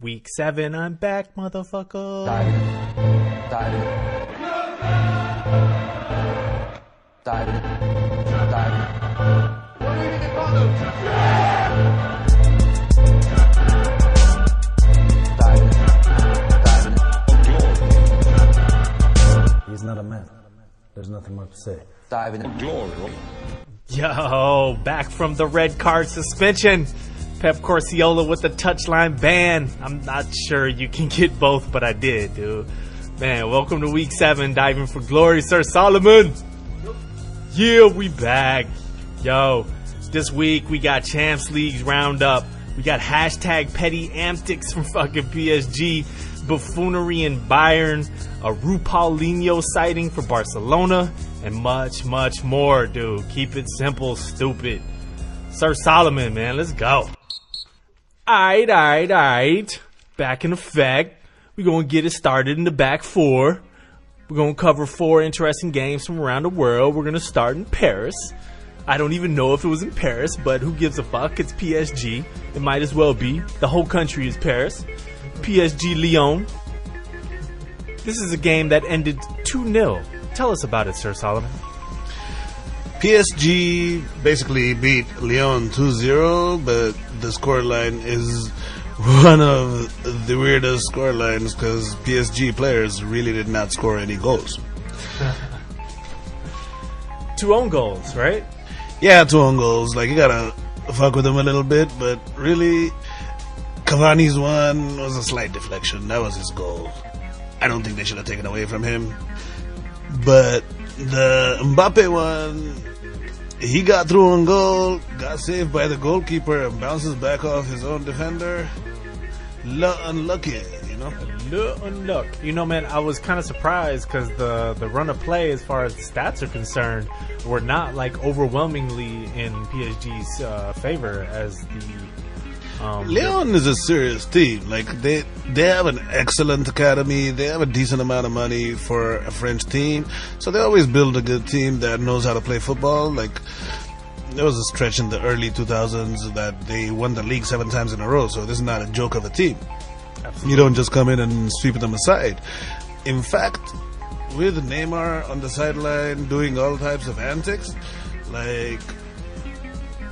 Week 7. I'm back, motherfucker. Dive in. Dive in. Dive in. Dive in. Dive in. Dive in. He's not a man. There's nothing more to say. Dive in. Yo, back from the red card suspension. Pep Corciola with the touchline ban. I'm not sure you can get both, but I did, dude. Man, welcome to Week 7, diving for glory, Sir Solomon. Yeah, we back. Yo, this week we got Champs Leagues roundup. We got hashtag petty antics from fucking PSG, buffoonery in Bayern, a Paulinho sighting for Barcelona, and much, much more, dude. Keep it simple, stupid. Sir Solomon, man, let's go. Alright. Back in effect. We're going to get it started in the back four. We're going to cover 4 interesting games from around the world. We're going to start in Paris. I don't even know if it was in Paris, but who gives a fuck? It's PSG. It might as well be. The whole country is Paris. PSG Lyon. This is a game that ended 2-0. Tell us about it, Sir Solomon. PSG basically beat Lyon 2-0, but the scoreline is one of the weirdest scorelines because PSG players really did not score any goals. 2 own goals, right? Yeah, 2 own goals. Like, you gotta fuck with them a little bit, but really, Cavani's one was a slight deflection. That was his goal. I don't think they should have taken away from him. But the Mbappe one, he got through on goal, got saved by the goalkeeper, and bounces back off his own defender. Unlucky, you know? Unlucky. You know, man, I was kind of surprised because the run of play, as far as the stats are concerned, were not like overwhelmingly in PSG's favor as the. Lyon is a serious team. Like they have an excellent academy. They have a decent amount of money for a French team, so they always build a good team that knows how to play football. Like there was a stretch in the early 2000s that they won the league 7 times in a row. So this is not a joke of a team. Absolutely. You don't just come in and sweep them aside. In fact, with Neymar on the sideline doing all types of antics, like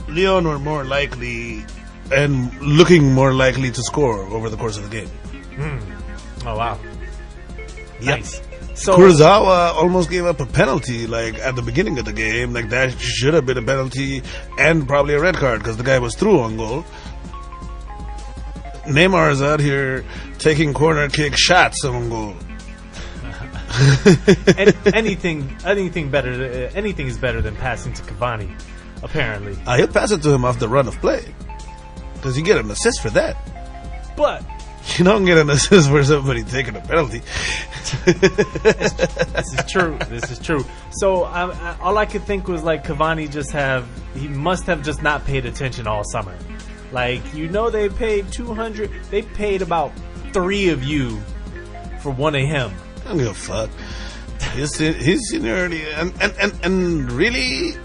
Lyon were more likely and looking more likely to score over the course of the game. Oh, wow. Yep. Nice. So, Kurzawa almost gave up a penalty like at the beginning of the game. Like that should have been a penalty and probably a red card because the guy was through on goal. Neymar is out here taking corner kick shots on goal. anything is better than passing to Cavani, apparently. He'll pass it to him off the run of play. Because you get an assist for that. But you don't get an assist for somebody taking a penalty. This is true. So all I could think was like Cavani he must have just not paid attention all summer. Like, you know, they paid 200. They paid about 3 of you for one of him. I don't give a fuck. His seniority and really,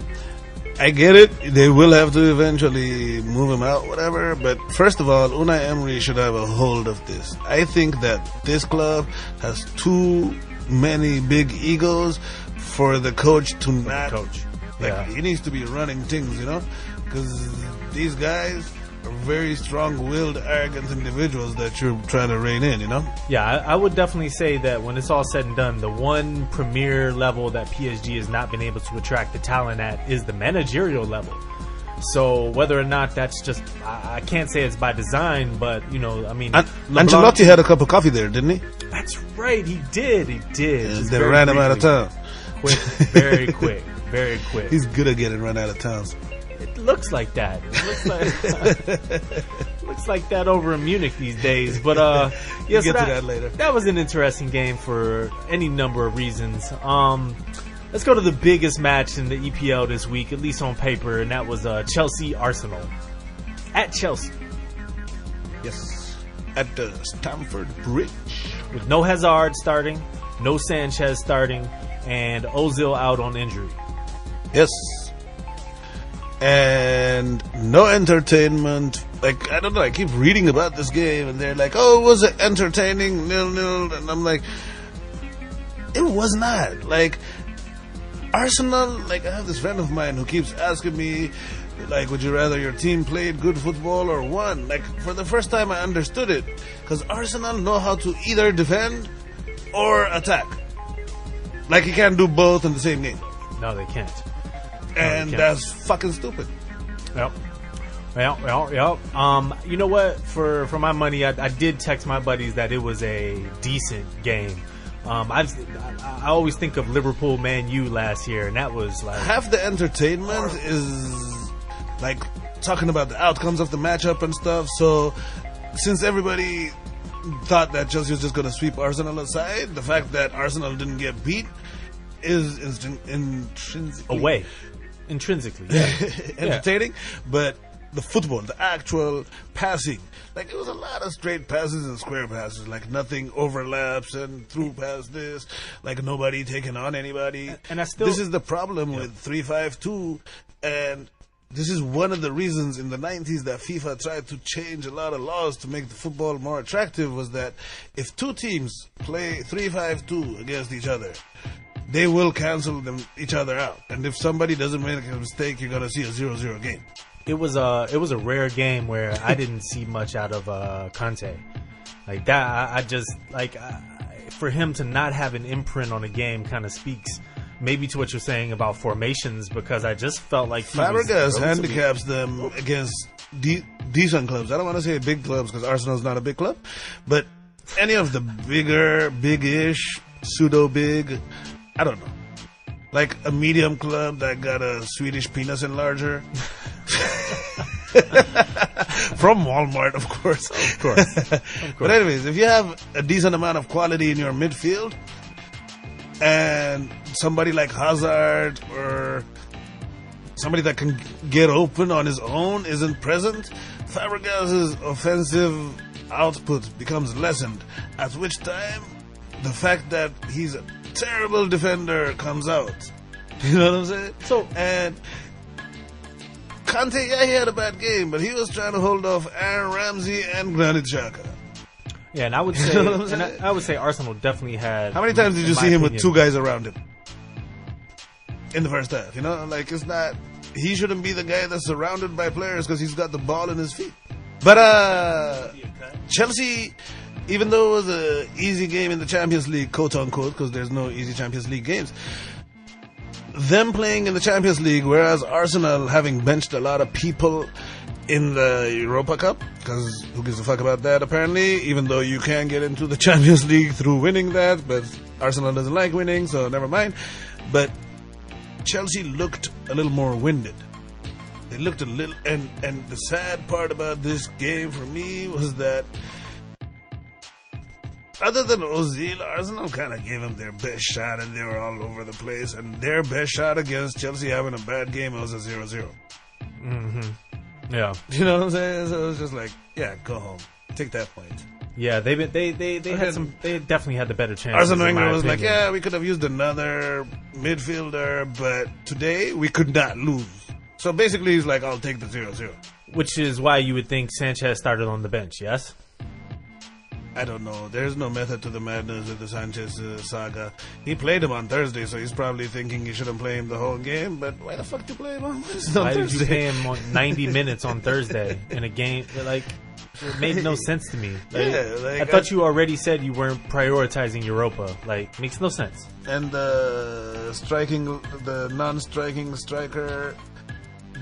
I get it. They will have to eventually move him out, whatever. But first of all, Unai Emery should have a hold of this. I think that this club has too many big egos for the coach to not. Like, he needs to be running things, you know, because these guys are very strong-willed, arrogant individuals that you're trying to rein in, you know? Yeah, I would definitely say that when it's all said and done, the one premier level that PSG has not been able to attract the talent at is the managerial level. So whether or not that's just, I can't say it's by design, but, you know, I mean... Ancelotti had a cup of coffee there, didn't he? That's right, he did. Yeah, they ran him out of town. Very quick. He's good at getting run out of town. It looks like that. Looks like that over in Munich these days. But we'll get to that later. That was an interesting game for any number of reasons. Let's go to the biggest match in the EPL this week, at least on paper, and that was Chelsea-Arsenal. At Chelsea. Yes. At the Stamford Bridge. With no Hazard starting, no Sanchez starting, and Ozil out on injury. Yes. and no entertainment. Like, I don't know, I keep reading about this game and they're like, oh, was it entertaining, 0-0, and I'm like, it was not. Like, Arsenal, like, I have this friend of mine who keeps asking me, like, would you rather your team played good football or won? Like, for the first time I understood it, because Arsenal know how to either defend or attack. Like, you can't do both in the same game. No, they can't. And that's fucking stupid. Yep. You know what? For my money, I did text my buddies that it was a decent game. I always think of Liverpool Man U last year, and that was like half the entertainment is like talking about the outcomes of the matchup and stuff. So since everybody thought that Chelsea was just going to sweep Arsenal aside, the fact that Arsenal didn't get beat is intrinsically entertaining. But the football, the actual passing, like it was a lot of straight passes and square passes, like nothing overlaps and through past this, like nobody taking on anybody. And this is the problem with 3-5-2, and this is one of the reasons in the 90s that FIFA tried to change a lot of laws to make the football more attractive, was that if two teams play 3-5-2 against each other, they will cancel each other out. And if somebody doesn't make a mistake, you're going to see a 0-0 game. It was a rare game where I didn't see much out of Conte. Like that, I just like for him to not have an imprint on a game kind of speaks maybe to what you're saying about formations, because I just felt like Fabregas handicaps them against decent clubs. I don't want to say big clubs because Arsenal's not a big club, but any of the bigger, big-ish, pseudo-big, I don't know. Like a medium club that got a Swedish penis enlarger. From Walmart, of course. Of course. But anyways, if you have a decent amount of quality in your midfield, and somebody like Hazard or somebody that can get open on his own isn't present, Fabregas' offensive output becomes lessened, at which time the fact that he's a terrible defender comes out. You know what I'm saying? So, and Conte, yeah, he had a bad game, but he was trying to hold off Aaron Ramsey and Granit Xhaka. Yeah, and I would say, I would say Arsenal definitely had. How many times did you see him with two guys around him in the first half? You know, like it's not. He shouldn't be the guy that's surrounded by players because he's got the ball in his feet. But Chelsea, even though it was an easy game in the Champions League, quote unquote, because there's no easy Champions League games, them playing in the Champions League, whereas Arsenal having benched a lot of people in the Europa Cup, because who gives a fuck about that apparently, even though you can get into the Champions League through winning that, but Arsenal doesn't like winning, so never mind. But Chelsea looked a little more winded. They looked a little, and the sad part about this game for me was that other than Ozil, Arsenal kind of gave them their best shot and they were all over the place, and their best shot against Chelsea having a bad game was a 0-0. Mm-hmm. Yeah. You know what I'm saying? So it was just like, yeah, go home. Take that point. Yeah, they definitely had the better chance. Arsene Wenger was like, yeah, we could have used another midfielder, but today we could not lose. So basically he's like, I'll take the 0-0. Which is why you would think Sanchez started on the bench, yes? I don't know. There's no method to the madness with the Sanchez saga. He played him on Thursday, so he's probably thinking you shouldn't play him the whole game. But why the fuck do you play him on Thursday? Why did you pay him on 90 minutes on Thursday in a game? Like, it made no sense to me. Like, yeah, like I thought you already said you weren't prioritizing Europa. Like, makes no sense. And the non-striking striker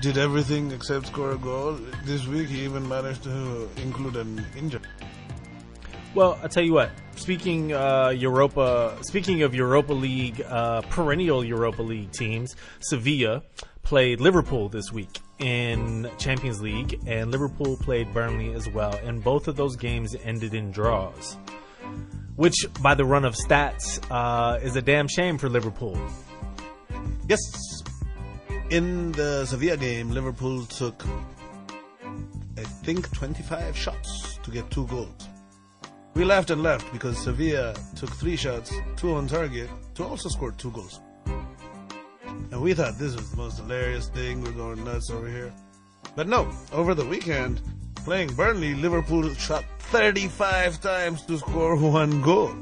did everything except score a goal. This week he even managed to include an injury. Well, I'll tell you what. Speaking of Europa League, perennial Europa League teams, Sevilla played Liverpool this week in Champions League, and Liverpool played Burnley as well. And both of those games ended in draws, which, by the run of stats, is a damn shame for Liverpool. Yes. In the Sevilla game, Liverpool took, I think, 25 shots to get 2 goals. We laughed and laughed because Sevilla took 3 shots, 2 on target, to also score 2 goals. And we thought this was the most hilarious thing. We're going nuts over here. But no, over the weekend, playing Burnley, Liverpool shot 35 times to score 1 goal.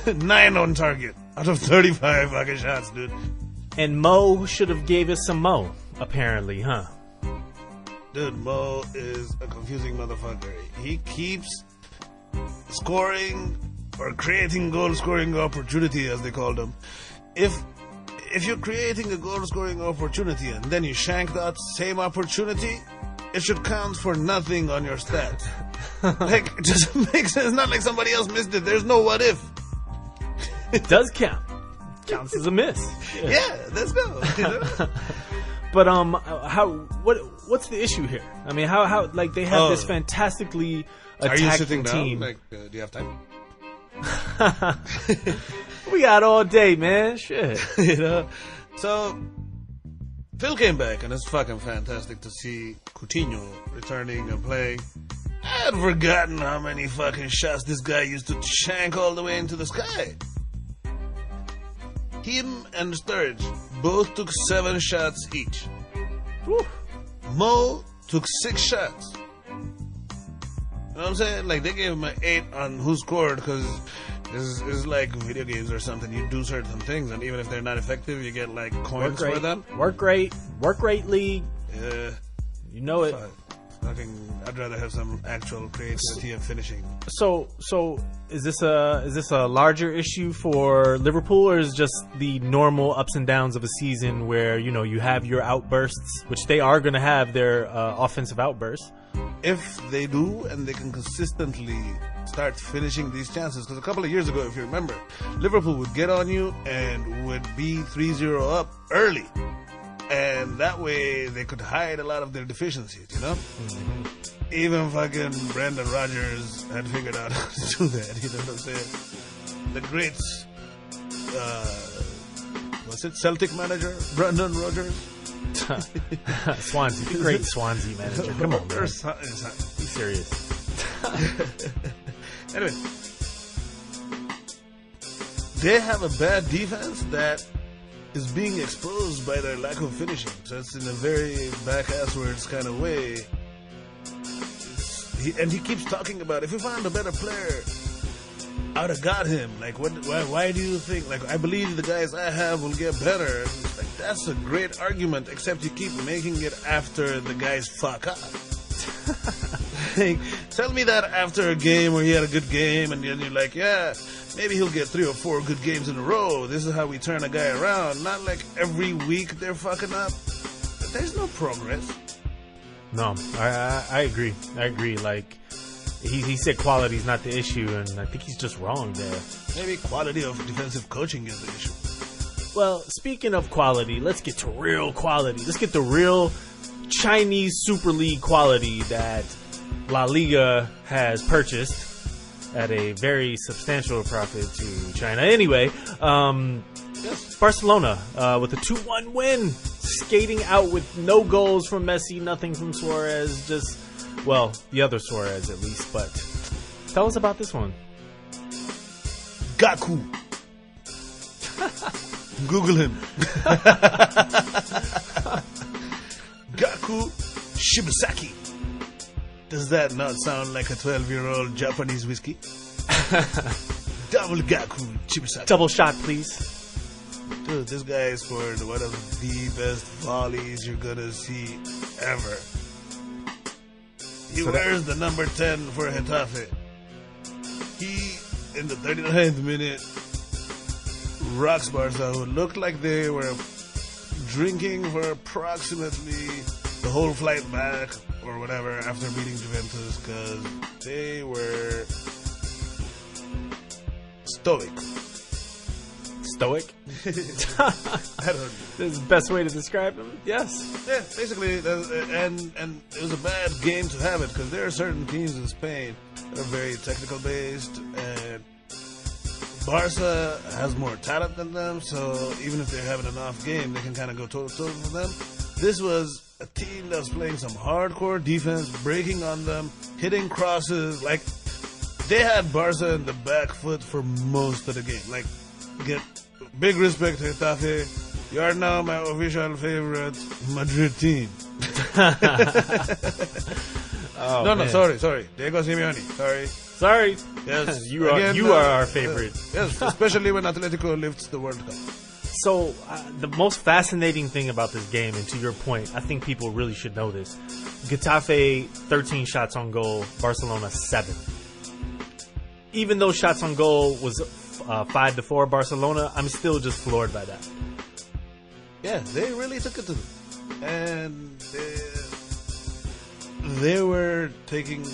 9 on target out of 35 fucking shots, dude. And Mo should have gave us some Mo, apparently, huh? Dude, Mo is a confusing motherfucker. He keeps scoring or creating goal-scoring opportunity, as they call them. If you're creating a goal-scoring opportunity and then you shank that same opportunity, it should count for nothing on your stats. Like, it just makes sense. It's not like somebody else missed it. There's no what if. It does count. Counts as a miss. Yeah, let's go. You know? But what's the issue here? I mean, how like they have this fantastically Are you sitting attacking team. down? Like, do you have time? We got all day, man. Shit. You know? So, Phil came back, and it's fucking fantastic to see Coutinho returning and playing. I had forgotten how many fucking shots this guy used to shank all the way into the sky. Him and Sturridge both took 7 shots each. Whew. Mo took 6 shots. You know what I'm saying? Like, they gave him an 8 on who scored, because it's like video games or something. You do certain things, and even if they're not effective, you get like coins for them. Work rate league. Yeah, You know it. I'd rather have some actual creativity and finishing. So is this a larger issue for Liverpool, or is it just the normal ups and downs of a season where you have your outbursts, which they are going to have their offensive outbursts? If they do, and they can consistently start finishing these chances, because a couple of years ago, if you remember, Liverpool would get on you and would be 3-0 up early. And that way they could hide a lot of their deficiencies, Mm-hmm. Even fucking Brendan Rodgers had figured out how to do that, you know what I'm saying? The great, Celtic manager, Brendan Rodgers? Swansea, the great Swansea manager. Come on, man. Be serious. Anyway, they have a bad defense that is being exposed by their lack of finishing. So it's in a very back-asswards kind of way. He keeps talking about, if we found a better player, I would have got him. Like, why do you think? Like, I believe the guys I have will get better. And it's like, that's a great argument, except you keep making it after the guys fuck up. Like, tell me that after a game where he had a good game, and then you're like, yeah, maybe he'll get 3 or 4 good games in a row. This is how we turn a guy around. Not like every week they're fucking up. There's no progress. No, I agree. Like, he said quality is not the issue, and I think he's just wrong there. Maybe quality of defensive coaching is the issue. Well, speaking of quality, let's get to real quality. Let's get the real Chinese Super League quality that La Liga has purchased at a very substantial profit to China. Anyway, Yes. Barcelona with a 2-1 win, skating out with no goals from Messi, nothing from Suarez, just, well, the other Suarez at least. But tell us about this one. Gaku. Google him. Gaku Shibasaki. Does that not sound like a 12-year-old Japanese whiskey? Double Gaku Shibasaki. Double shot, please. Dude, this guy scored one of the best volleys you're gonna see ever. He wears the number 10 for Getafe. He, in the 39th minute, rocks Barca, who looked like they were drinking for approximately the whole flight back or whatever after beating Juventus, because they were stoic. Stoic? I don't know. This is the best way to describe him? Yes. Yeah, basically, and it was a bad game to have it, because there are certain teams in Spain that are very technical based, and Barca has more talent than them, so even if they're having an off game, they can kind of go toe-to-toe with them. This was a team that was playing some hardcore defense, breaking on them, hitting crosses. Like, they had Barca in the back foot for most of the game. Like, big respect, Getafe. You are now my official favorite Madrid team. No, sorry. Diego Simeone, Sorry. Yes. you are our favorite. Yes, especially when Atletico lifts the World Cup. So, the most fascinating thing about this game, and to your point, I think people really should know this. Getafe, 13 shots on goal. Barcelona, 7. Even though shots on goal was 5-4 Barcelona, I'm still just floored by that. Yeah, they really took it to them. And they were taking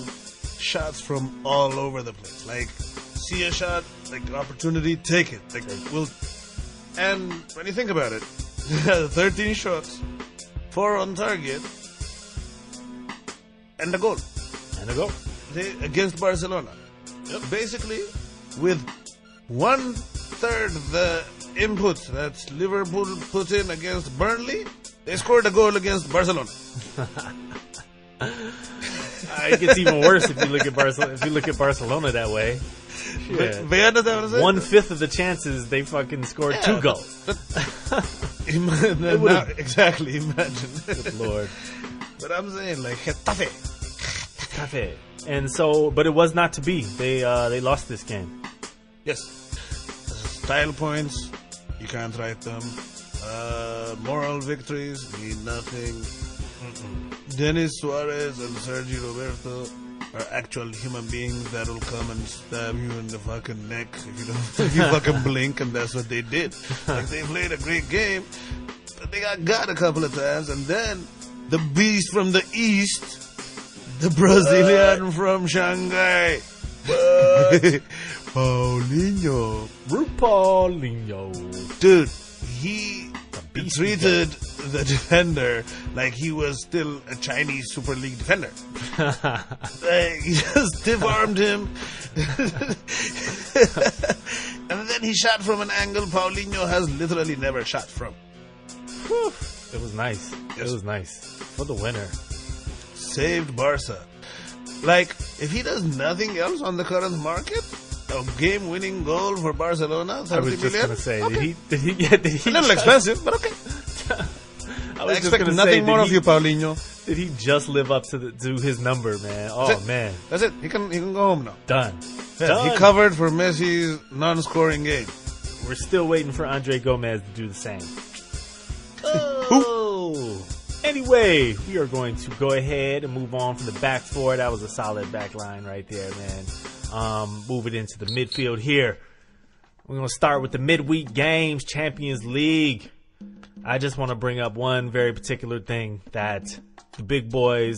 shots from all over the place. Like, see a shot, like opportunity, take it. Like, and when you think about it, 13 shots, 4 on target, and a goal. Against Barcelona. Yep. Basically, with 1/3 the input that Liverpool put in against Burnley, they scored a goal against Barcelona. It gets even worse if you look at Barcelona. If you look at Barcelona that way, yeah. 1/5 of the chances they fucking scored 2 goals. Exactly, imagine. Good Lord. But I'm saying, like, Getafe. And so, but it was not to be. They lost this game. Yes. Style points, you can't write them. Moral victories mean nothing. Denis Suarez and Sergio Roberto are actual human beings that will come and stab you in the fucking neck if you fucking blink, and that's what they did. Like, they played a great game, but they got a couple of times, and then the beast from the east, the Brazilian from Shanghai, Paulinho. Dude, he treated the defender like he was still a Chinese Super League defender. He just stiff-armed him. And then he shot from an angle Paulinho has literally never shot from. Whew. It was nice. Yes. It was nice. For the winner. Saved Barca. Like, if he does nothing else on the current market, a game-winning goal for Barcelona, 30 I was just million? going to say, Okay. did he get... A little expensive, but okay. I expect nothing more of you, Paulinho. Did he just live up to his number, man? Oh, man. That's it. He can go home now. Done. Yeah, Done. he covered for Messi's non-scoring game. We're still waiting for Andre Gomez to do the same. Oh. Anyway, we are going to go ahead and move on from the back four. That was a solid back line right there, man. Move it into the midfield here. We're going to start with the midweek games, Champions League. I just want to bring up one very particular thing that the big boys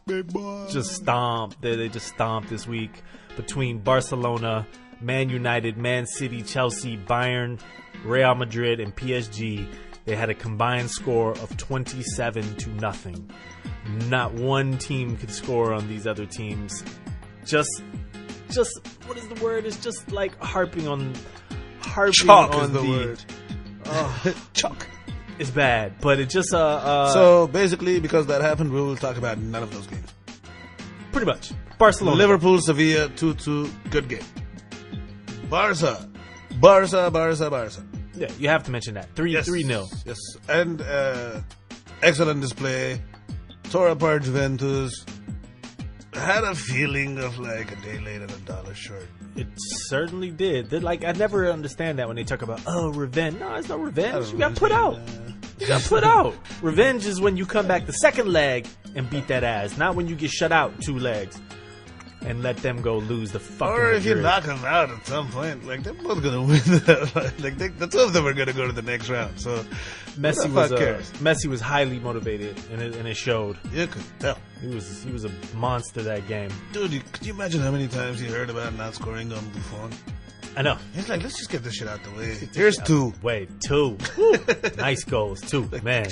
just stomped. They just stomped this week between Barcelona, Man United, Man City, Chelsea, Bayern, Real Madrid, and PSG. They had a combined score of 27-0. Not one team could score on these other teams. Just what is the word? It's just like harping on Chalk on is the word. Chalk. It's bad, but it just so basically, because that happened, we will talk about none of those games. Pretty much. Barcelona, Liverpool, Sevilla, 2-2, good game. Barca. Yeah, you have to mention that. 3-0. Yes, and excellent display. Tore apart Juventus. Had a feeling of like a day late and a dollar short. It certainly did. I never understand that when they talk about revenge. No, it's not revenge. You got put out. You got put out. Revenge is when you come back the second leg and beat that ass, not when you get shut out 2 legs and let them go lose the fucking. Or if Madrid. you knock them out at some point, like they're both gonna win. The two of them are gonna go to the next round. So Messi was highly motivated, and it showed. You could tell He was a monster that game. dude. Could you imagine how many times he heard about not scoring on Buffon? I know. He's like, let's just get this shit out the way. Here's 2. Wait, 2. Nice goals, 2. Man.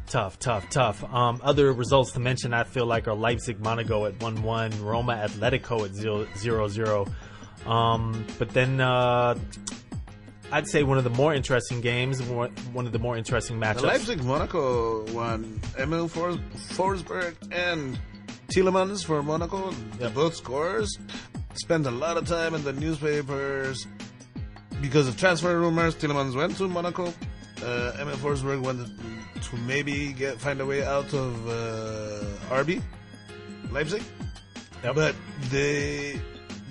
Tough. Other results to mention, I feel like, are Leipzig Monaco at 1-1, Roma Atletico at 0-0. But then I'd say one of the more interesting games, one of the more interesting matchups. The Leipzig Monaco won. Emil Forsberg and Tielemans for Monaco. Yep. Both scorers. Spent a lot of time in the newspapers because of transfer rumors, Tielemans went to Monaco. Emil Forsberg wanted to maybe find a way out of RB Leipzig. Yep. But they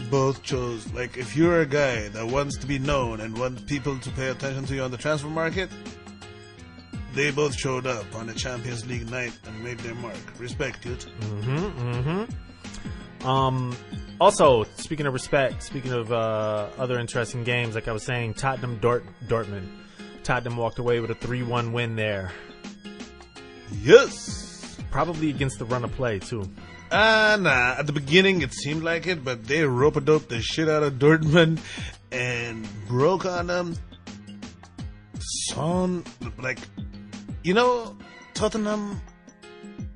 both chose, like, if you're a guy that wants to be known and want people to pay attention to you on the transfer market, they both showed up on the Champions League night and made their mark. Respect, dude. Also, speaking of respect, speaking of other interesting games, like I was saying, Tottenham Dortmund. Tottenham walked away with a 3-1 win there. Yes! Probably against the run of play, too. Nah. At the beginning, it seemed like it, but they rope-a-dope the shit out of Dortmund and broke on them. Son, like, you know, Tottenham,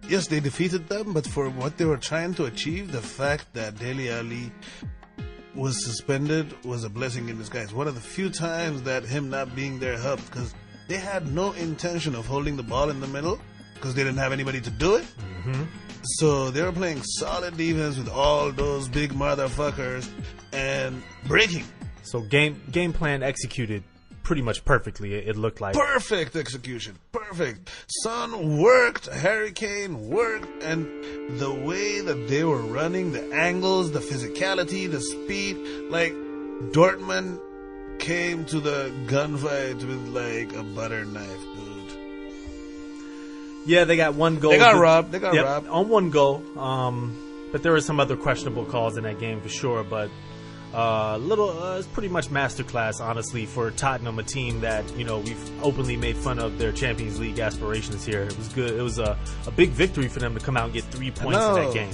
yes, they defeated them, but for what they were trying to achieve, the fact that Dele Alli was suspended was a blessing in disguise. One of the few times that him not being there helped, because they had no intention of holding the ball in the middle because they didn't have anybody to do it. So they were playing solid defense with all those big motherfuckers and breaking. So game plan executed pretty much perfectly, it looked like. Perfect execution. Perfect. Son worked, Harry Kane worked, and the way that they were running, the angles, the physicality, the speed, like, Dortmund came to the gunfight with like a butter knife, dude. Yeah, they got one goal. They got robbed. On one goal. But there were some other questionable calls in that game for sure, but it's pretty much masterclass, honestly, for Tottenham, a team that, you know, we've openly made fun of their Champions League aspirations here. It was good. It was a big victory for them to come out and get 3 points in that game.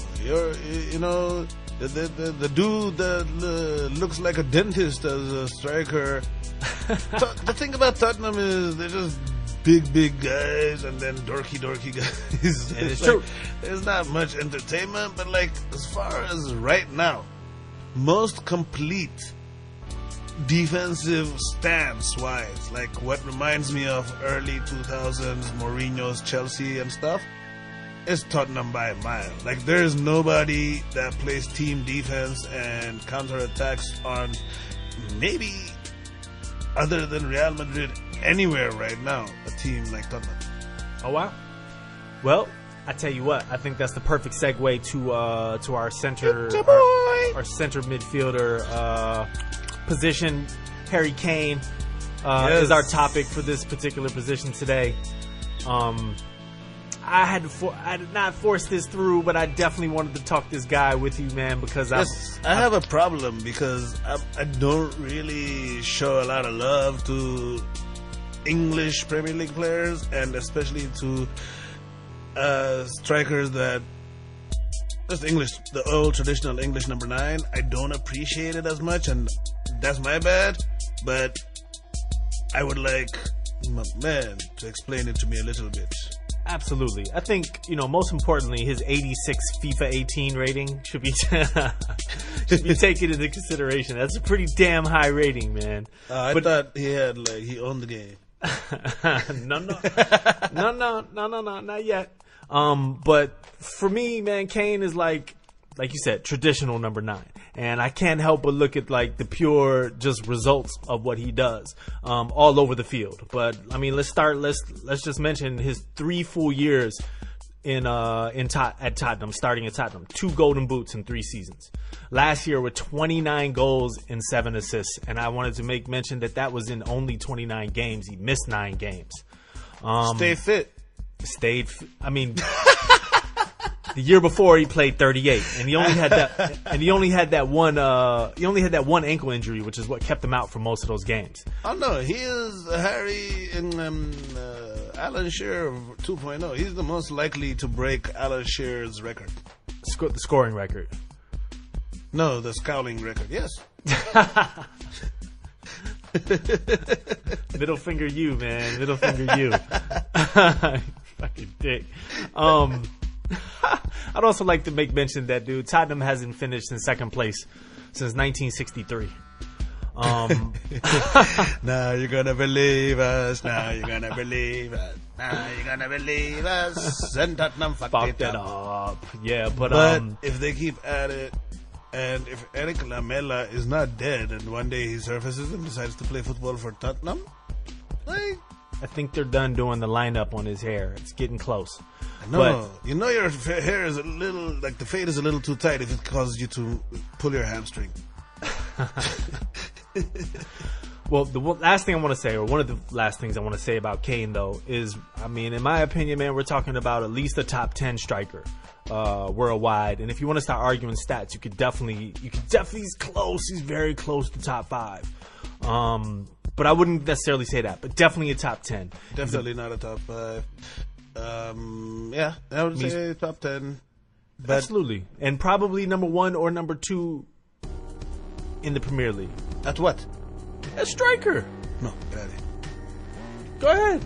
The dude that looks like a dentist as a striker. The thing about Tottenham is they're just big guys and then dorky guys. And it's true. There's not much entertainment, but like, as far as right now, most complete defensive stance wise, like what reminds me of early 2000s Mourinho's Chelsea and stuff, is Tottenham by a mile. Like, there's nobody that plays team defense and counterattacks on, maybe other than Real Madrid, anywhere right now, a team like Tottenham. Oh wow. Well, I tell you what, I think that's the perfect segue to our center, our center midfielder position. Harry Kane is our topic for this particular position today. I did not force this through, but I definitely wanted to talk this guy with you, man, because I have a problem because I don't really show a lot of love to English Premier League players, and especially to strikers that just English, the old traditional English number 9. I don't appreciate it as much, and that's my bad. But I would like my man to explain it to me a little bit. Absolutely. I think, most importantly, his 86 FIFA 18 rating should be taken into consideration. That's a pretty damn high rating, man. I thought he owned the game. No, not yet. But for me, man, Kane is like you said, traditional number 9. And I can't help but look at like the pure just results of what he does all over the field. But I mean, let's just mention his 3 full years at Tottenham, starting at Tottenham. 2 golden boots in 3 seasons. Last year with 29 goals and 7 assists. And I wanted to make mention that was in only 29 games. He missed 9 games. Stay fit. I mean, the year before he played 38, and he only had that. And he only had that one. He only had that one ankle injury, which is what kept him out for most of those games. Oh no, he is Harry and Alan Shearer 2.0. He's the most likely to break Alan Shearer's record. The scoring record. No, the scouting record. Yes. Middle finger you, man. Middle finger you. Fucking dick. I'd also like to make mention that, dude, Tottenham hasn't finished in second place since 1963. Now you're gonna believe us. Now you're gonna believe us. Now you're gonna believe us. And Tottenham fucked it up. Yeah, but if they keep at it And if Eric Lamela is not dead and one day he surfaces and decides to play football for Tottenham, like, I think they're done doing the lineup on his hair. It's getting close. no, you know your hair is a little, like the fade is a little too tight if it causes you to pull your hamstring. Well, the last thing I want to say, or one of the last things I want to say about Kane, though, is, I mean, in my opinion, man, we're talking about at least a top 10 striker worldwide. And if you want to start arguing stats, you could definitely, he's close. He's very close to top 5. But I wouldn't necessarily say that, but definitely a top 10. Definitely not a top 5. Yeah, I would say top 10. But Absolutely. And probably number 1 or number 2 in the Premier League. at what? A striker. No, get out of here. Go ahead.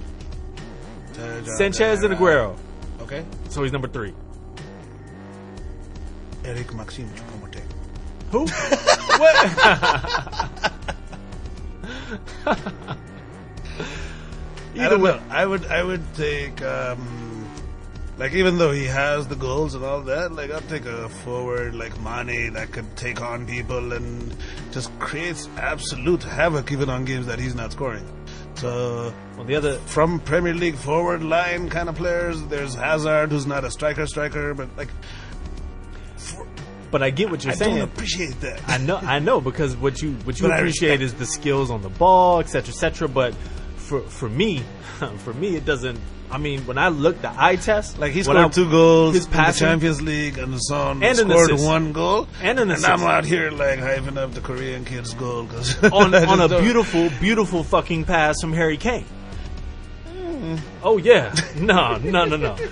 Sanchez and Aguero. Okay. So he's number 3. Eric Maxime Choupo-Moting. Who? What? I don't know. I would take like, even though he has the goals and all that, like, I'll take a forward like Mane that could take on people and just creates absolute havoc even on games that he's not scoring. So, Well, the other, from Premier League forward line kind of players, there's Hazard, who's not a striker, but like, but I get what you're I saying. don't appreciate that. I know, because what you But I appreciate respect is the skills on the ball, etc. But for me, it doesn't. I mean, when I look the eye test, Like, he when scored 2 goals his in the passing- Champions League and son And an scored assist. 1 goal. And an assist. I'm out here like hyping up the Korean kid's goal cause on I a just don't- beautiful fucking pass from Harry Kane. Oh yeah, no,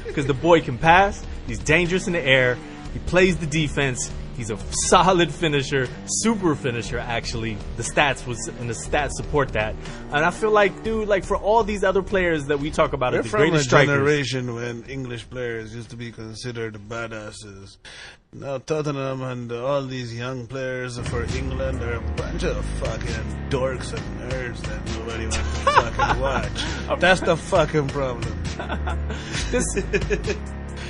because the boy can pass. He's dangerous in the air. He plays the defense. He's a solid finisher, super finisher. Actually, the stats support that. And I feel like, dude, like, for all these other players that we talk about We're as the from a greatest strikers, generation when English players used to be considered badasses. Now Tottenham and all these young players for England are a bunch of fucking dorks and nerds that nobody wants to fucking watch. That's the fucking problem.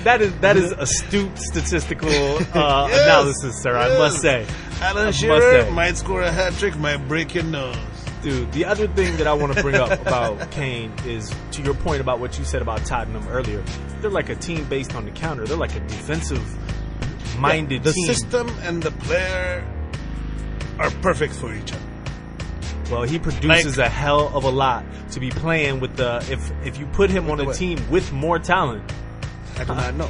that is astute statistical analysis, sir. I must say. Alan must Shearer say. might score a hat trick, might break your nose. Dude, the other thing that I want to bring up about Kane is, to your point about what you said about Tottenham earlier, they're like a team based on the counter. They're like a defensive-minded The team. system and the player are perfect for each other. Well, he produces a hell of a lot to be playing with the. If you put him on a what? team with more talent, I do not know.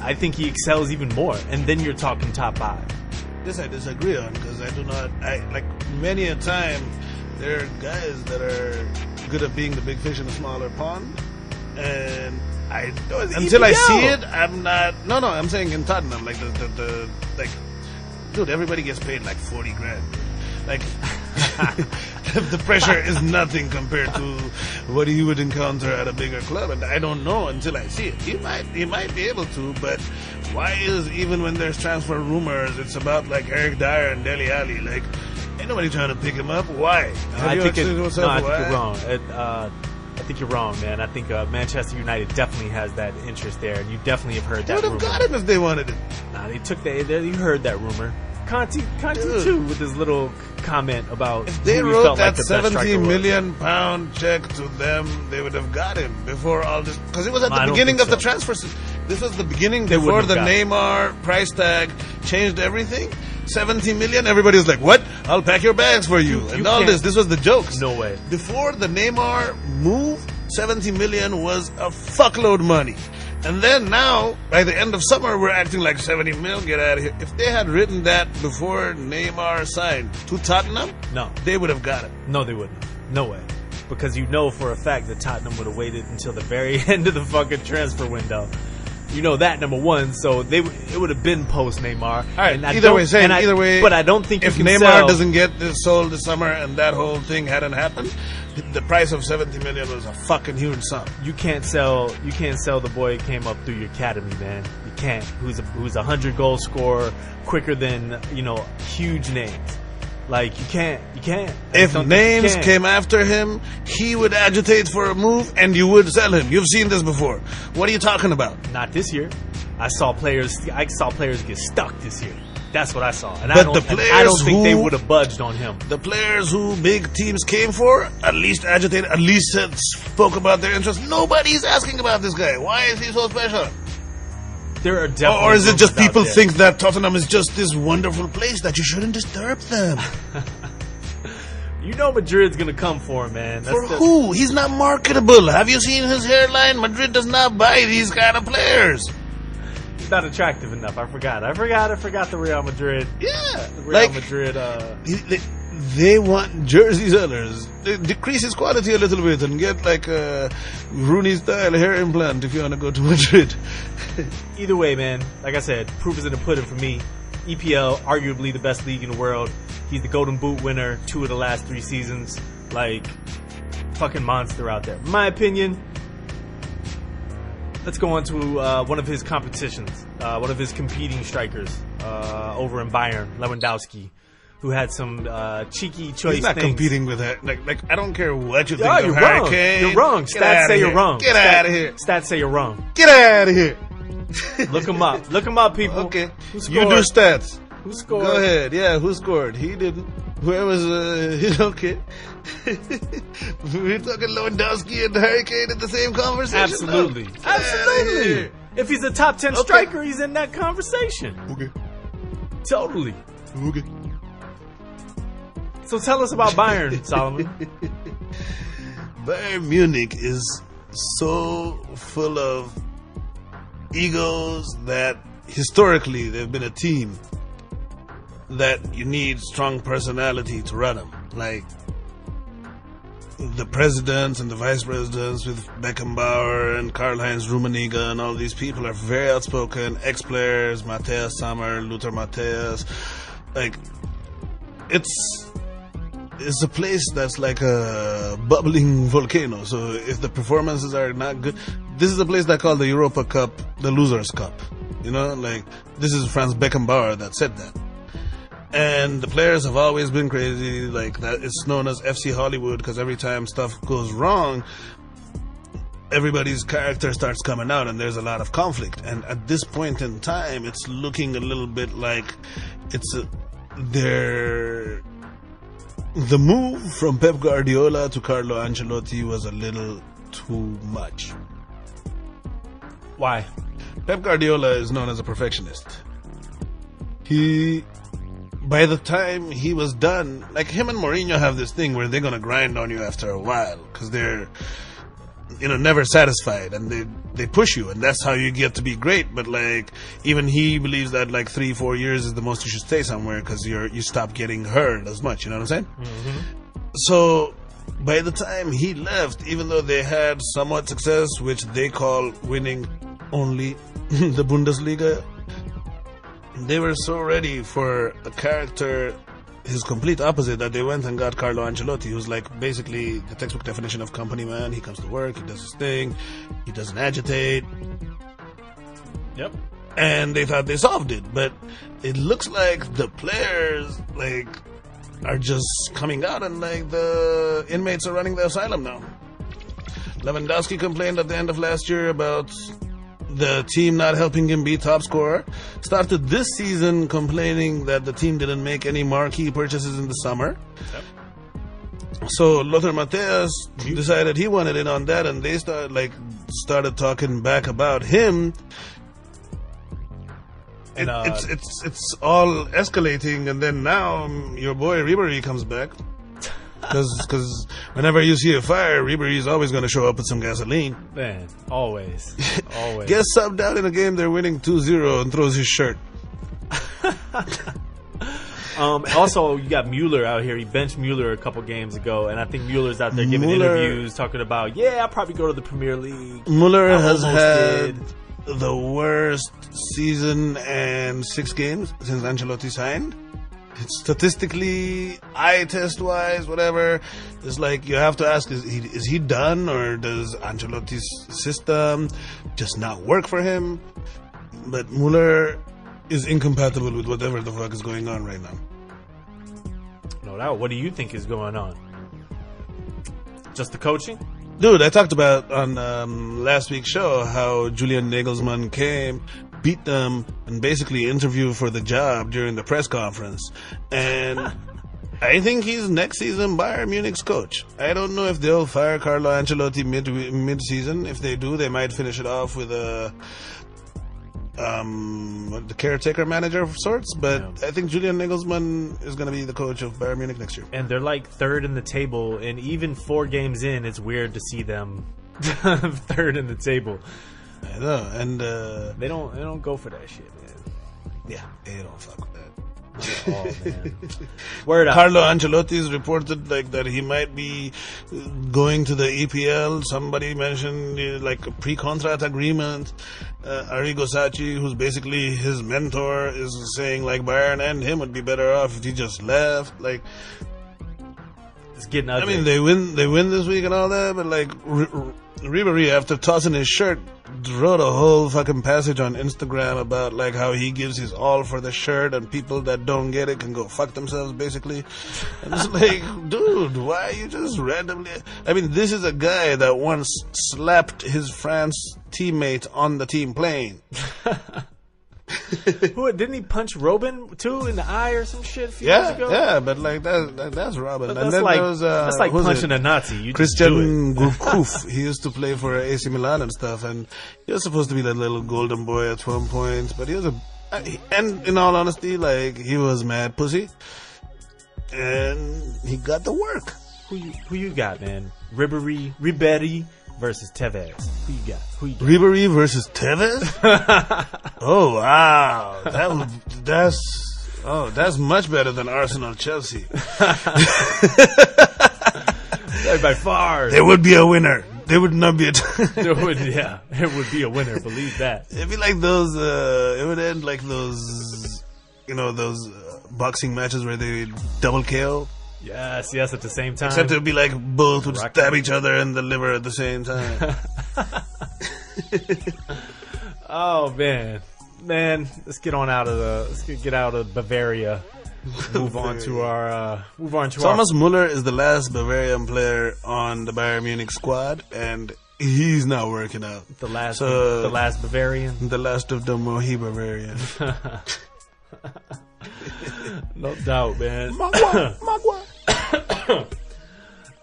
I think he excels even more. And then you're talking top 5. This I disagree on because I do not. I like many a time there are guys that are good at being the big fish in a smaller pond, and I don't, until I see it, I'm not. No, I'm saying in Tottenham, like the like, dude, everybody gets paid like 40 grand. Like, the pressure is nothing compared to what he would encounter at a bigger club, and I don't know until I see it. He might be able to, but why is, even when there's transfer rumors, it's about like Eric Dyer and Dele Alli? Like, ain't nobody trying to pick him up. Why? I think you're wrong. I think you're wrong, man. I think Manchester United definitely has that interest there, and you definitely have heard They that would rumor. have got him if they wanted him. Nah, you heard that rumor. Conte too, with his little comment about If they who he wrote felt that like the best striker £70 was. million check to them, they would have got him before all this. Because it was at I the don't beginning think of the so. transfer season. This was the beginning They before wouldn't the have got him. Neymar price tag changed everything. 70 million, everybody was like, what? I'll pack your bags for you. And all can't- this was the jokes. No way. Before the Neymar move, 70 million was a fuckload money. And then now, by the end of summer, we're acting like 70 mil, get out of here. If they had written that before Neymar signed to Tottenham, No. they would have got him. No, they wouldn't. No way. Because you know for a fact that Tottenham would have waited until the very end of the fucking transfer window. You know that, number one. So it would have been post Neymar. All right. And I Either don't- way, saying and I- either way, but I don't think if you can Neymar sell, doesn't get this sold this summer and that whole thing hadn't happened, the price of 70 million was a fucking huge sum. You can't sell the boy who came up through your academy, man. You can't. Who's a 100-goal scorer quicker than huge names. Like you can't. I If don't think you names can. came after him, he would agitate for a move and you would sell him. You've seen this before. What are you talking about? Not this year. I saw players get stuck this year. That's what I saw, and But I don't think they who- would have budged on him. The players who big teams came for at least agitated, at least spoke about their interests. Nobody's asking about this guy. Why is he so special? There are definitely Or is it just rumors out people there. think that Tottenham is just this wonderful place that you shouldn't disturb them? You know Madrid's gonna come for him, man. That's For who? He's not marketable. Have you seen his hairline? Madrid does not buy these kind of players. He's not attractive enough. I forgot the Real Madrid. Yeah. The Real Like, Madrid. they want jersey sellers. They decrease his quality a little bit and get like a Rooney-style hair implant if you want to go to Madrid. Either way, man. Like I said, proof is in the pudding for me. EPL, arguably the best league in the world. He's the Golden Boot winner 2 of the last 3 seasons. Like, fucking monster out there. In my opinion, let's go on to one of his competitions. One of his competing strikers over in Bayern, Lewandowski, who had some cheeky choice He's not things. competing with that. Like I don't care what you think Oh, of you're Harry wrong. Kane. You're wrong. Get Stats outta say here. you're wrong. Get out of here. Stats say you're wrong. Get out of here. Look him up. Look him up, people. Okay. Who You scored? do stats. Who scored? Go ahead. Yeah, who scored? He didn't. Whoever's, okay. We're talking Lewandowski and Harry Kane in the same conversation. Absolutely. now. Get outta Absolutely. here. If he's a top 10 Okay. striker, he's in that conversation. Okay. Totally. Okay. So tell us about Bayern, Solomon. Bayern Munich is so full of egos that historically they've been a team that you need strong personality to run them. Like the presidents and the vice presidents with Beckenbauer and Karl-Heinz Rummenigge and all these people are very outspoken, ex-players, Matthias Sammer, Lothar Matthäus. Like, it's a place that's like a bubbling volcano. So if the performances are not good, this is a place they call the Europa Cup the Losers Cup. You know, like this is Franz Beckenbauer that said that. And the players have always been crazy. Like that, it's known as FC Hollywood because every time stuff goes wrong, everybody's character starts coming out, and there's a lot of conflict. And at this point in time, it's looking a little bit like the move from Pep Guardiola to Carlo Ancelotti was a little too much. Why? Pep Guardiola is known as a perfectionist. By the time he was done, like him and Mourinho have this thing where they're gonna grind on you after a while because they're, never satisfied, and they push you, and that's how you get to be great. But like, even he believes that like 3-4 years is the most you should stay somewhere because you stop getting hurt as much. You know what I'm saying? Mm-hmm. So by the time he left, even though they had somewhat success, which they call winning only the Bundesliga, they were so ready for a character, his complete opposite, that they went and got Carlo Ancelotti, who's like basically the textbook definition of company man. He comes to work, he does his thing, he doesn't agitate. Yep. And they thought they solved it, but it looks like the players are just coming out, and like the inmates are running the asylum now. Lewandowski complained at the end of last year about the team not helping him be top scorer. Started this season complaining that the team didn't make any marquee purchases in the summer. Yep. So Lothar Matthäus decided he wanted in on that, and they started talking back about him. And it's all escalating, and then now your boy Ribéry comes back. Because whenever you see a fire, Ribéry is always going to show up with some gasoline. Man, always. Always. Gets subbed out in a game they're winning 2-0 and throws his shirt. Also, you got Mueller out here. He benched Mueller a couple games ago, and I think Mueller's out there giving interviews talking about, I'll probably go to the Premier League. Mueller has had the worst season and 6 games since Ancelotti signed. Statistically, eye test wise, whatever, it's like you have to ask: is he done, or does Ancelotti's system just not work for him? But Mueller is incompatible with whatever the fuck is going on right now. No doubt. What do you think is going on? Just the coaching? Dude, I talked about on last week's show how Julian Nagelsmann came, beat them and basically interview for the job during the press conference. And I think he's next season Bayern Munich's coach. I don't know if they'll fire Carlo Ancelotti mid-season. If they do, they might finish it off with the caretaker manager of sorts. But I think Julian Nagelsmann is going to be the coach of Bayern Munich next year. And they're like third in the table, and even 4 games in, it's weird to see them third in the table. I know, and they don't go for that shit, man. Yeah, they don't fuck with that. Not at all, man. Word up. Carlo Ancelotti's reported like that he might be going to the EPL. Somebody mentioned like a pre-contract agreement. Arrigo Sacchi, who's basically his mentor, is saying like Bayern and him would be better off if he just left. Like, it's getting ugly. I mean, they win this week and all that, but like Ribéry, after tossing his shirt, wrote a whole fucking passage on Instagram about like how he gives his all for the shirt, and people that don't get it can go fuck themselves, basically. And it's like, dude, why are you just randomly? I mean, this is a guy that once slapped his France teammate on the team plane. Who didn't he punch Robin too in the eye or some shit a few years ago? Yeah, but like that's Robin. But and that's then like there was, that's like punching a Nazi. You just do Christian it. Gourcuff. He used to play for AC Milan and stuff, and he was supposed to be that little golden boy at one point. But he was and in all honesty, like he was mad pussy, and he got the work. Who you got, man? Ribéry versus Tevez. Who you got? Ribéry versus Tevez? Oh wow, that's much better than Arsenal Chelsea. By far, There would be a winner. There would not be a. it would be a winner. Believe that. It'd be like those. It would end like those. Those boxing matches where they double KO. Yes, at the same time. Except it would be like both would Rocky. stab each other in the liver at the same time. Oh man, let's get out of Bavaria. Move on to our. Thomas Muller is the last Bavarian player on the Bayern Munich squad, and he's not working out. The last Bavarian. The last of the Mohi Bavarian. No doubt, man. All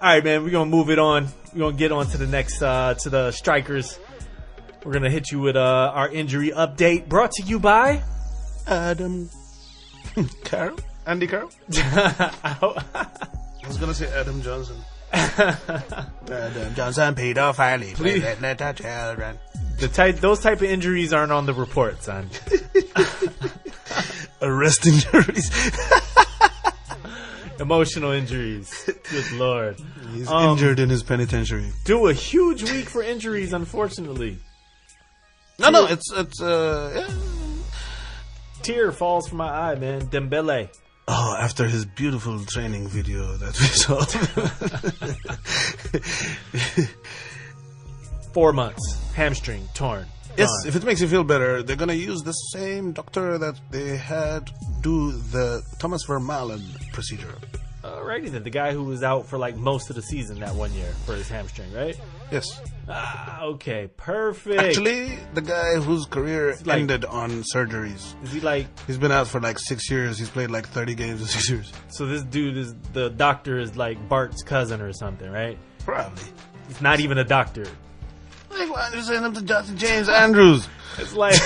right, man. We're gonna move it on. We're gonna get on to the next to the strikers. We're gonna hit you with our injury update, brought to you by Andy Carroll. I was gonna say Adam Johnson. Adam Johnson, pedophile. Please. Little children. Those type of injuries aren't on the report, son. Arrest injuries. Emotional injuries. Good lord. He's injured in his penitentiary. Do a huge week for injuries, unfortunately. No, it's yeah. Tear falls from my eye, man. Dembele. Oh, after his beautiful training video that we saw. 4 months. Hamstring torn. Yes, Gone. if it makes you feel better, they're gonna use the same doctor that they had do the Thomas Vermaelen procedure. Alrighty then. The guy who was out for like most of the season that 1 year for his hamstring, right? Yes. Okay. Perfect. Actually, the guy whose career like- ended on surgeries. Is he like, He's been out for like 6 years. He's played like 30 games in 6 years. so this dude is, the doctor is like Bart's cousin or something, right? Probably. He's not even a doctor. Like, why don't you send him to Dr. James Andrews? It's like,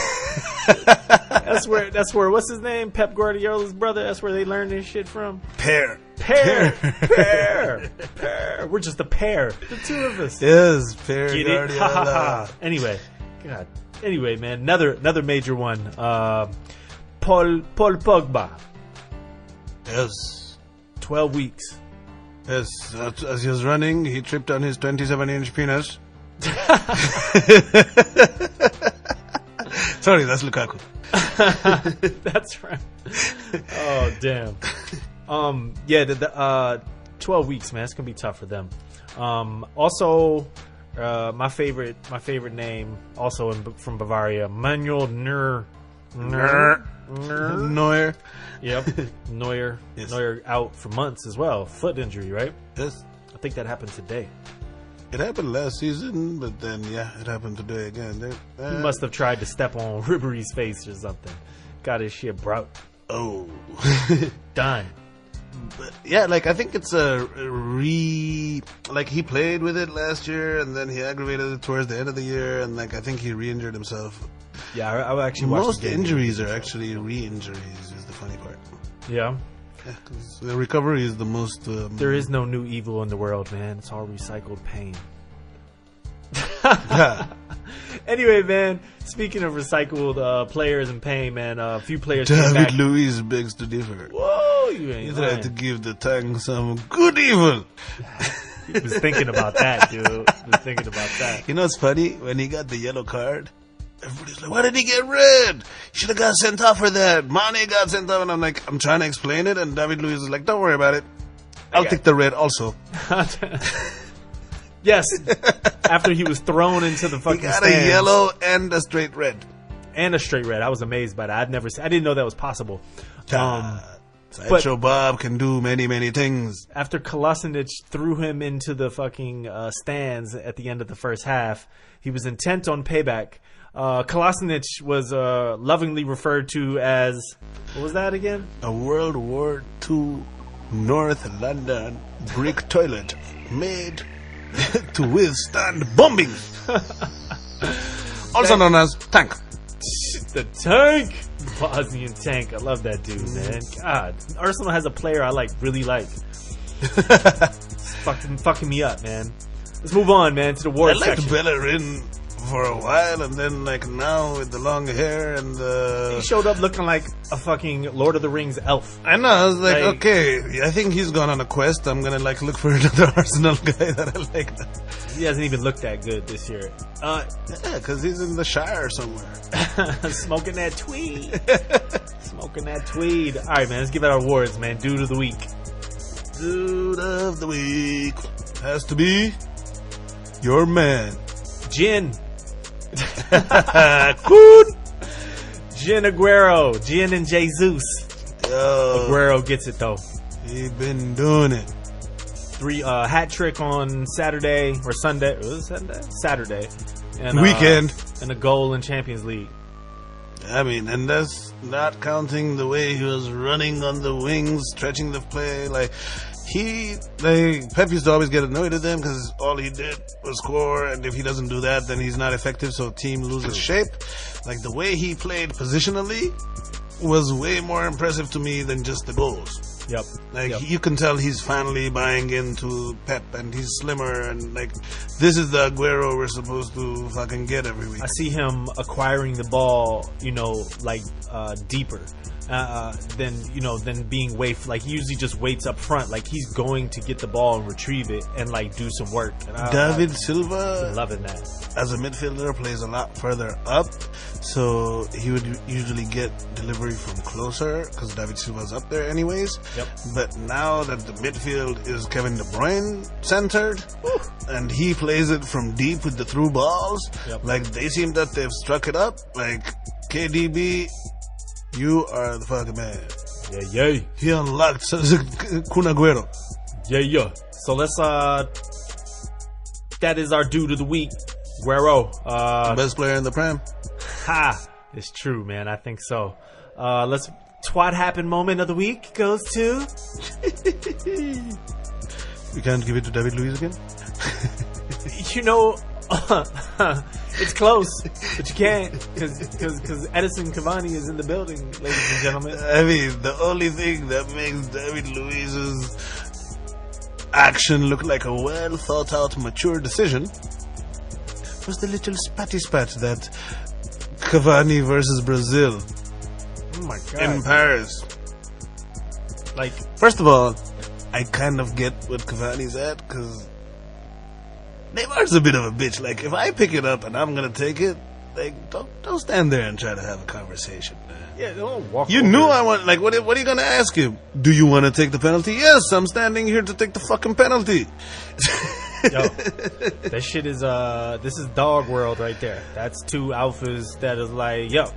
that's where, what's his name? Pep Guardiola's brother. That's where they learned this shit from. Pear. Pear. We're just a pair. The two of us. Yes, Pear Get it? Ha ha ha. Guardiola. Anyway, man, another major one. Paul Pogba. Yes. 12 weeks. Yes, as he was running, he tripped on his 27-inch penis. Sorry, that's Lukaku. That's right. Oh damn. Yeah, the 12 weeks, man. It's gonna be tough for them. Also, my favorite name, also from Bavaria, Manuel Neuer. Yep, Neuer. Yes. Neuer out for months as well. Foot injury, right? Yes. I think that happened today. It happened last season, but then, it happened today again. He must have tried to step on Ribery's face or something. Got his shit broke. Oh. Done. But I think it's he played with it last year, and then he aggravated it towards the end of the year, and I think he re-injured himself. Yeah, I actually watched most the game. injuries are actually re-injuries. Is the funny part. Yeah. Yeah, 'cause the recovery is the most. There is no new evil in the world, man. It's all recycled pain. Anyway, man, speaking of recycled players and pain, man, a few players came back. David Luiz begs to differ. Whoa, you ain't He lying. tried to give the Tang some good evil. He was thinking about that, dude. He was thinking about that. You know what's funny? When he got the yellow card, everybody's like, why did he get red? He should have got sent off for that. Mane got sent off, and I'm trying to explain it, and David Luiz is like, don't worry about it. I'll take the red also. Yes, after he was thrown into the fucking He got stands. a yellow and a straight red. And a straight red. I was amazed by that. I didn't know that was possible. Sideshow Bob can do many, many things. After Kolasinac threw him into the fucking stands at the end of the first half, he was intent on payback. Kolasinac was lovingly referred to as, what was that again? A World War II North London brick toilet made to withstand bombing. Also known as Tank. The Tank! Bosnian Tank. I love that dude, man. God. Arsenal has a player I really like. It's fucking me up, man. Let's move on, man, to the I ward liked section. Bellerin for a while, and then now with the long hair and He showed up looking like a fucking Lord of the Rings elf. I know, I was like, Like- okay, I think he's gone on a quest. I'm gonna look for another Arsenal guy that I like. He hasn't even looked that good this year. Yeah, because he's in the Shire somewhere. Smoking that tweed. Smoking that tweed. All right, man, let's give out our awards, man. Dude of the week. Dude of the week has to be your man. Gin. Good. Gin Aguero. Gin and Jesus. Yo, Aguero gets it, though. he been doing it. 3 hat trick on Saturday or Sunday. Was it Sunday? Saturday. And, Weekend. And a goal in Champions League. I mean, and that's not counting the way he was running on the wings, stretching the play. Pep used to always get annoyed at him because all he did was score, and if he doesn't do that, then he's not effective, so team loses shape. The way he played positionally was way more impressive to me than just the goals. Yep. Yep. You can tell he's finally buying into Pep, and he's slimmer, and this is the Aguero we're supposed to fucking get every week. I see him acquiring the ball, deeper than being he usually just waits up front. He's going to get the ball and retrieve it and do some work. And David I'm Silva, loving that. as a midfielder, plays a lot further up, so he would usually get delivery from closer because David Silva's up there anyways. Yep. But now that the midfield is Kevin De Bruyne centered, and he plays it from deep with the through balls, Yep. they seem that they've struck it up. KDB, you are the fucking man. Yeah. He unlocked Kun Aguero. Yeah. So let's that is our dude of the week. Guero. Best player in the Prem. It's true, man. I think so. Let's twat happen moment of the week goes to You can't give it to David Luiz again? it's close, but you can't because Edison Cavani is in the building, ladies and gentlemen. I mean, the only thing that makes David Luiz's action look like a well thought out, mature decision was the little spatty spat that Cavani versus Brazil Oh my in god! Paris. First of all, I kind of get what Cavani's at because Neymar's a bit of a bitch. If I pick it up and I'm gonna take it, don't stand there and try to have a conversation, man. Yeah, don't walk. You over knew it. I want. What are you gonna ask him? Do you want to take the penalty? Yes, I'm standing here to take the fucking penalty. Yo, that shit is this is dog world right there. That's two alphas that is yo,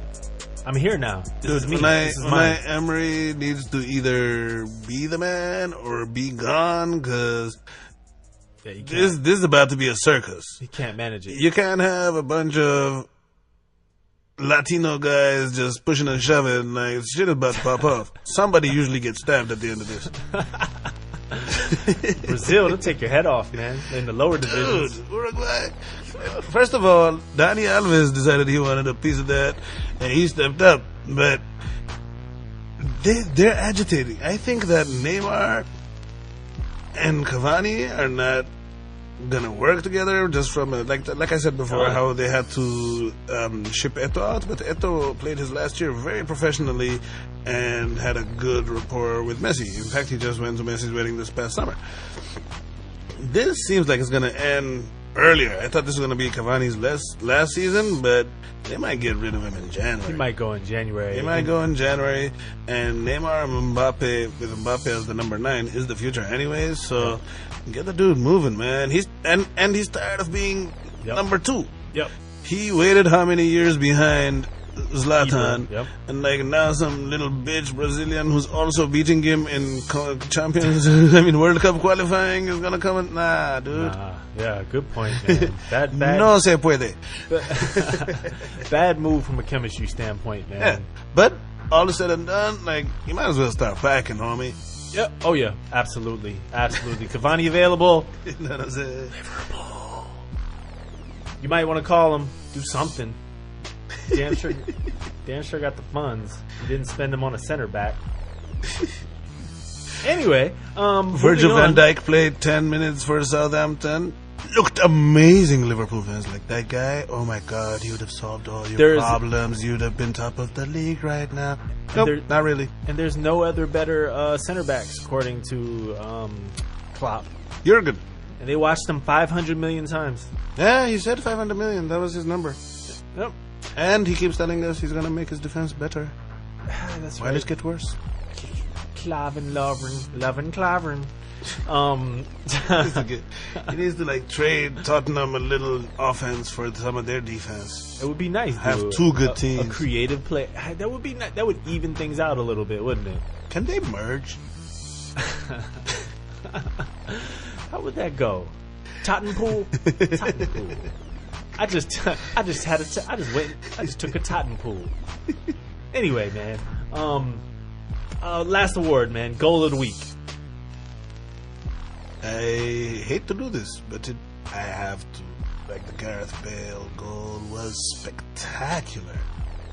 I'm here now. This is me. This is mine. Emery needs to either be the man or be gone because Yeah, you this can't. this is about to be a circus. He can't manage it. You can't have a bunch of Latino guys just pushing and shoving like shit is about to pop off. Somebody usually gets stabbed at the end of this. Brazil, they'll take your head off, man. In the lower divisions. Dude, Uruguay. First of all, Dani Alves decided he wanted a piece of that, and he stepped up. But they're agitating. I think that Neymar and Cavani are not gonna work together. Just from like I said before, how they had to ship Eto'o out, but Eto'o played his last year very professionally and had a good rapport with Messi. In fact, he just went to Messi's wedding this past summer. This seems like it's gonna end earlier. I thought this was gonna be Cavani's last season, but they might get rid of him in January. He might go in January. And Neymar and Mbappe, with Mbappe as the number 9, is the future anyways. So get the dude moving, man. He's tired of being number 2. Yep. He waited how many years behind Zlatan, Yep. and like now some little bitch Brazilian who's also beating him in World Cup qualifying is gonna come and dude. Yeah, good point, man. Bad, No se puede. bad move from a chemistry standpoint, man. Yeah. But all said and done, like you might as well start packing, homie. Yep. Oh yeah, absolutely. Cavani available. You know what I'm saying? Liverpool. You might want to call him. Do something. Damn sure got the funds. You didn't spend them on a center back. Anyway, Virgil van Dijk played 10 minutes for Southampton. Looked amazing, Liverpool fans. Like that guy, oh my god, he would have solved all your problems. You'd have been top of the league right now. Nope, not really. And there's no other better center backs, according to Klopp. Jurgen. And they watched him 500 million times. Yeah, he said 500 million. That was his number. Yep. And he keeps telling us he's going to make his defense better. That's Why right. does it get worse? Clavin, loving Clavin. He needs to like trade Tottenham a little offense for some of their defense. It would be nice. Have dude. two good teams. A creative play. That would be nice. That would even things out a little bit, wouldn't it? Can they merge? How would that go? Tottenpool. I just took a Tottenpool. Anyway, man. Last award, man. Goal of the week. I hate to do this, but I have to. Like the Gareth Bale goal was spectacular.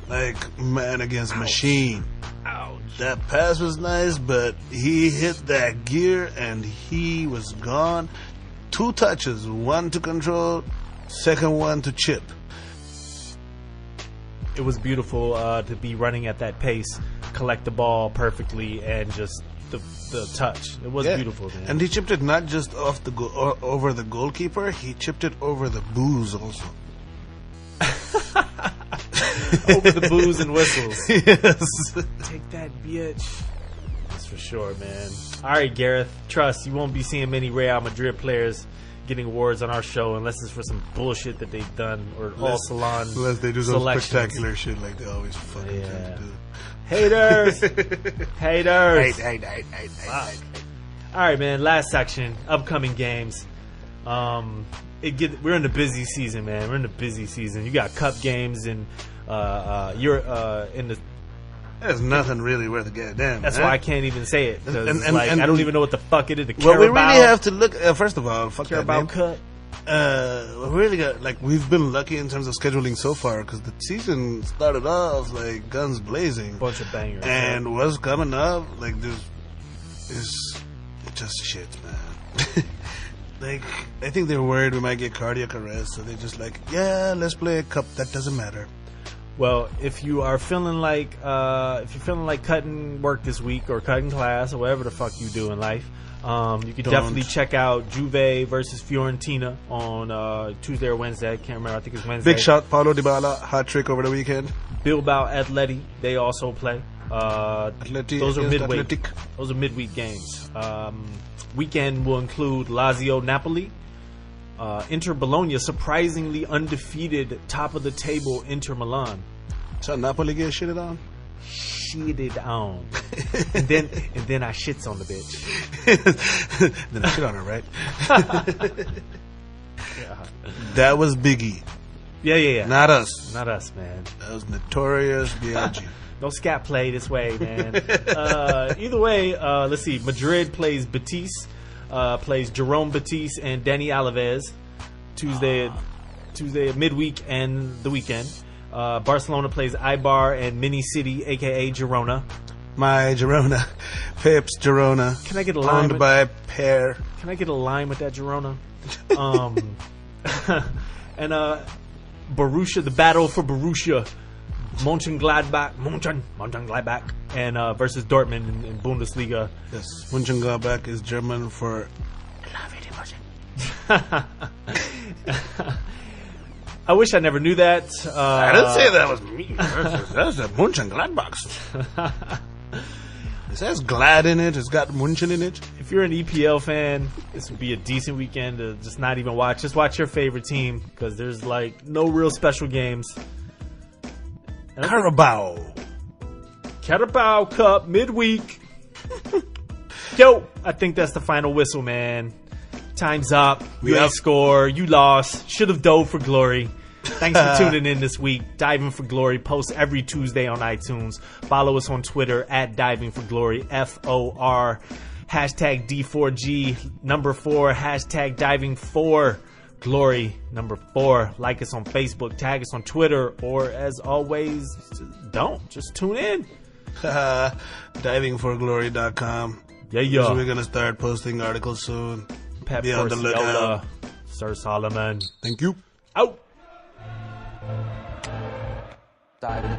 Like man against machine. Ouch. That pass was nice, but he hit that gear and he was gone. 2 touches, one to control, second one to chip. It was beautiful to be running at that pace, collect the ball perfectly, and just the touch. It was beautiful, man. And he chipped it not just off the over the goalkeeper, he chipped it over the booze also. Over the booze and whistles. Yes. Take that, bitch. That's for sure, man. All right, Gareth. Trust, you won't be seeing many Real Madrid players getting awards on our show unless it's for some bullshit that they've done or all salon Unless they do some selections. spectacular shit like they always fucking tend to do. Haters. Haters. Hate. All right, man. Last section. Upcoming games. We're in the busy season, man. We're in the busy season. You got cup games and you're in the. There's nothing really worth a goddamn. That's man. why I can't even say it. Because And I don't even know what the fuck it is. Well, we really have to look. First of all, fuck that Carabao name. Cup. We really got we've been lucky in terms of scheduling so far because the season started off like guns blazing, Bunch of bangers. and what's coming up like this is just shit, man. Like I think they're worried we might get cardiac arrest, so they're just like, yeah, let's play a cup. That doesn't matter. Well, if you are feeling like cutting work this week or cutting class or whatever the fuck you do in life, you can definitely check out Juve versus Fiorentina on Tuesday or Wednesday. I can't remember. I think it's Wednesday. Big shot, Paulo Dybala, hat trick over the weekend. Bilbao Atleti, they also play. Those are midweek. Athletic. Those are midweek games. Weekend will include Lazio Napoli. Inter Bologna, surprisingly undefeated, top of the table Inter Milan. So Napoli get shitted on? shitted on. and then I shits on the bitch. Then I shit on her, right? That was Biggie. Yeah. Not us. Not us, man. That was Notorious B.I.G. No scat play this way, man. Either way, let's see. Madrid plays Betis, plays Jerome Betis and Dani Alves Tuesday midweek and the weekend. Barcelona plays Eibar and Mini City, aka Girona. My Girona. Pep's Girona. Can I get a line? Owned by Pear. Can I get a line with that Girona? And Borussia, the battle for Borussia. Mönchengladbach, and versus Dortmund in Bundesliga. Yes, Mönchengladbach is German for. I wish I never knew that. I didn't say that was me. That's the Mönchengladbach. It says glad in it. It's got München in it. If you're an EPL fan, this would be a decent weekend to just not even watch. Just watch your favorite team because there's like no real special games. Carabao Cup midweek. Yo, I think that's the final whistle, man. Time's up. You ain't score. You lost. Should have dove for glory. Thanks for tuning in this week. Diving for Glory posts every Tuesday on iTunes. Follow us on Twitter at Diving for Glory, FOR, hashtag D4G, number 4, hashtag Diving for Glory, number 4. Like us on Facebook, tag us on Twitter, or as always, just tune in. Divingforglory.com. Yeah. We're going to start posting articles soon. Pep Be on the lookout. Sir Solomon. Thank you. Out. Diving.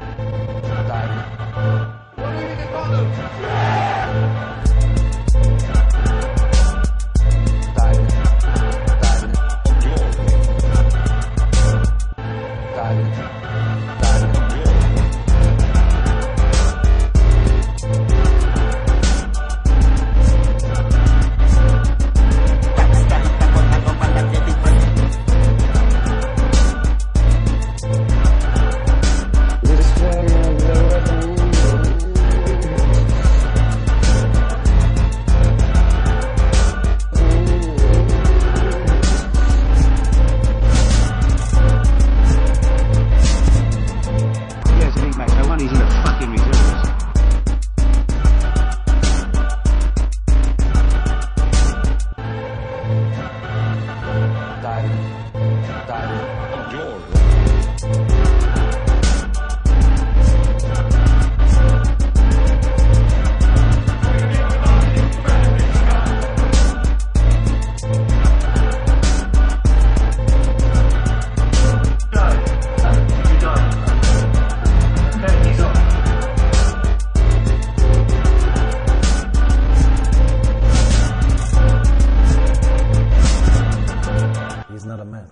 He's not a man.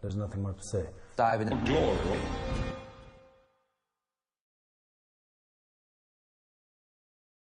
There's nothing more to say. Diving.